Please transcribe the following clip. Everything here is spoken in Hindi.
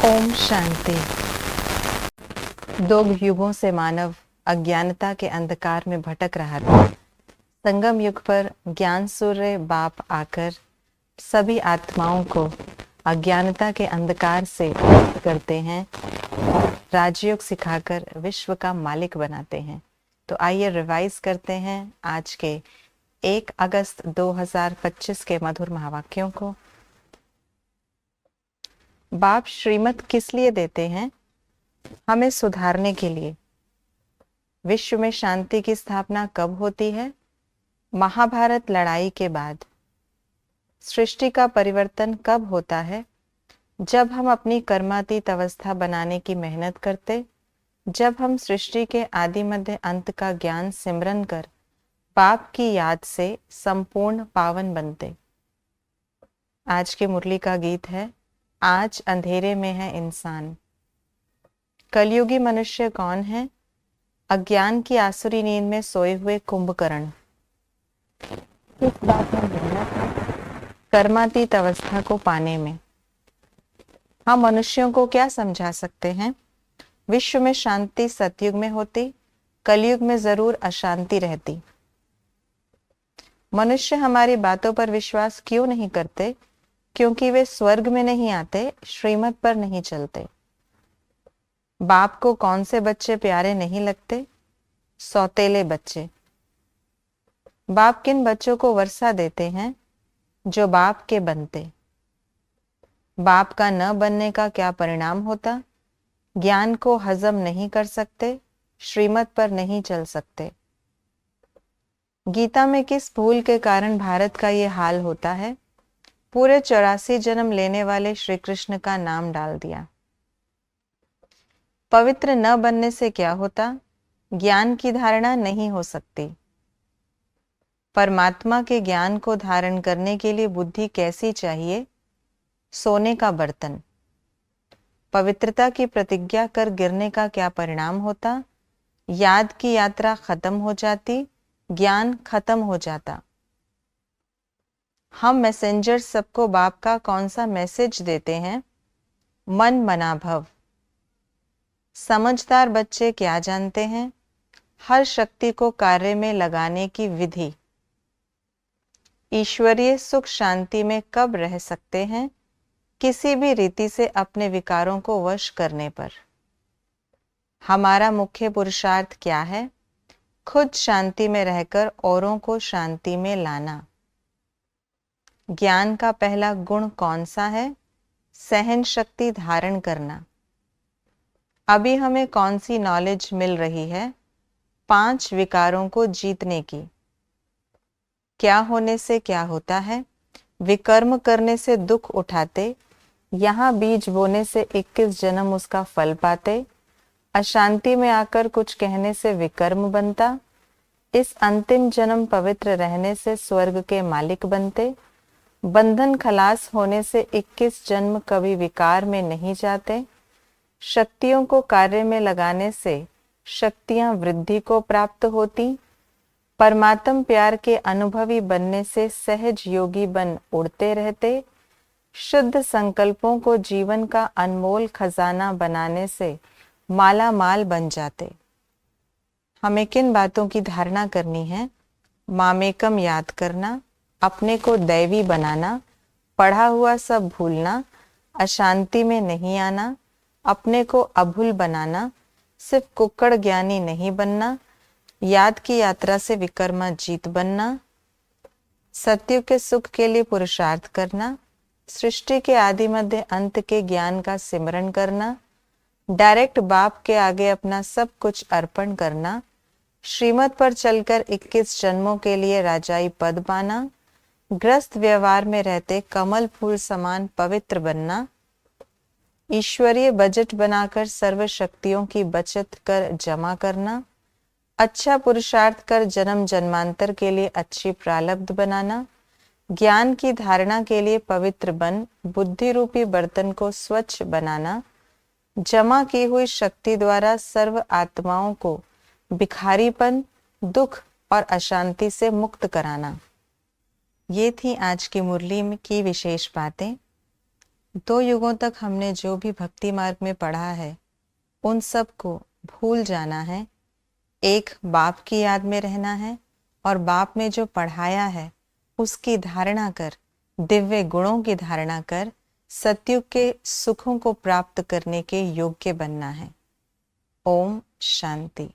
ओम शांति। दो युगों से मानव अज्ञानता के अंधकार में भटक रहा था। संगम युग पर ज्ञान सूर्य बाप आकर सभी आत्माओं को अज्ञानता के अंधकार से मुक्त करते हैं, राजयोग सिखाकर विश्व का मालिक बनाते हैं। तो आइए रिवाइज करते हैं आज के 1 अगस्त 2025 के मधुर महावाक्यों को। बाप श्रीमत किस लिए देते हैं? हमें सुधारने के लिए। विश्व में शांति की स्थापना कब होती है? महाभारत लड़ाई के बाद। सृष्टि का परिवर्तन कब होता है? जब हम अपनी कर्मातीत अवस्था बनाने की मेहनत करते, जब हम सृष्टि के आदि मध्य अंत का ज्ञान सिमरन कर पाप की याद से संपूर्ण पावन बनते। आज की मुरली का गीत है, आज अंधेरे में है इंसान। कलयुगी मनुष्य कौन है? अज्ञान की आसुरी नींद में सोए हुए कुंभकर्ण। किस बात में मेहनत है? कर्मातीत अवस्था को पाने में। हम मनुष्यों को क्या समझा सकते हैं? विश्व में शांति सतयुग में होती, कलयुग में जरूर अशांति रहती। मनुष्य हमारी बातों पर विश्वास क्यों नहीं करते? क्योंकि वे स्वर्ग में नहीं आते, श्रीमत पर नहीं चलते। बाप को कौन से बच्चे प्यारे नहीं लगते? सौतेले बच्चे। बाप किन बच्चों को वर्षा देते हैं? जो बाप के बनते। बाप का न बनने का क्या परिणाम होता? ज्ञान को हजम नहीं कर सकते, श्रीमत पर नहीं चल सकते। गीता में किस भूल के कारण भारत का ये हाल होता है? पूरे 84 जन्म लेने वाले श्री कृष्ण का नाम डाल दिया। पवित्र न बनने से क्या होता? ज्ञान की धारणा नहीं हो सकती। परमात्मा के ज्ञान को धारण करने के लिए बुद्धि कैसी चाहिए? सोने का बर्तन। पवित्रता की प्रतिज्ञा कर गिरने का क्या परिणाम होता? याद की यात्रा खत्म हो जाती, ज्ञान खत्म हो जाता। हम मैसेंजर सबको बाप का कौन सा मैसेज देते हैं? मन मना भव। समझदार बच्चे क्या जानते हैं? हर शक्ति को कार्य में लगाने की विधि। ईश्वरीय सुख शांति में कब रह सकते हैं? किसी भी रीति से अपने विकारों को वश करने पर। हमारा मुख्य पुरुषार्थ क्या है? खुद शांति में रहकर औरों को शांति में लाना। ज्ञान का पहला गुण कौन सा है? सहन शक्ति धारण करना। अभी हमें कौन सी नॉलेज मिल रही है? 5 विकारों को जीतने की। क्या होने से क्या होता है? विकर्म करने से दुख उठाते, यहाँ बीज बोने से 21 जन्म उसका फल पाते। अशांति में आकर कुछ कहने से विकर्म बनता, इस अंतिम जन्म पवित्र रहने से स्वर्ग के मालिक बनते। बंधन खलास होने से 21 जन्म कभी विकार में नहीं जाते। शक्तियों को कार्य में लगाने से शक्तियां वृद्धि को प्राप्त होती। परमात्म प्यार के अनुभवी बनने से सहज योगी बन उड़ते रहते। शुद्ध संकल्पों को जीवन का अनमोल खजाना बनाने से माला माल बन जाते। हमें किन बातों की धारणा करनी है? मामेकम याद करना, अपने को दैवी बनाना, पढ़ा हुआ सब भूलना, अशांति में नहीं आना, अपने को अभूल बनाना, सिर्फ कुक्कड़ ज्ञानी नहीं बनना, याद की यात्रा से विकर्मा जीत बनना, सत्युग के सुख के लिए पुरुषार्थ करना, सृष्टि के आदि मध्य अंत के ज्ञान का सिमरन करना, डायरेक्ट बाप के आगे अपना सब कुछ अर्पण करना, श्रीमत पर चलकर 21 जन्मों के लिए राजाई पद पाना, ग्रस्त व्यवहार में रहते कमल फूल समान पवित्र बनना, ईश्वरीय बजट बनाकर सर्व शक्तियों की बचत कर जमा करना, अच्छा पुरुषार्थ कर जन्म जन्मांतर के लिए अच्छी प्रारब्ध बनाना, ज्ञान की धारणा के लिए पवित्र बन बुद्धि रूपी बर्तन को स्वच्छ बनाना, जमा की हुई शक्ति द्वारा सर्व आत्माओं को भिखारीपन, दुख और अशांति से मुक्त कराना। ये थी आज की मुरली की विशेष बातें। 2 युगों तक हमने जो भी भक्ति मार्ग में पढ़ा है उन सब को भूल जाना है। एक बाप की याद में रहना है और बाप ने जो पढ़ाया है उसकी धारणा कर, दिव्य गुणों की धारणा कर सतयुग के सुखों को प्राप्त करने के योग्य बनना है। ओम शांति।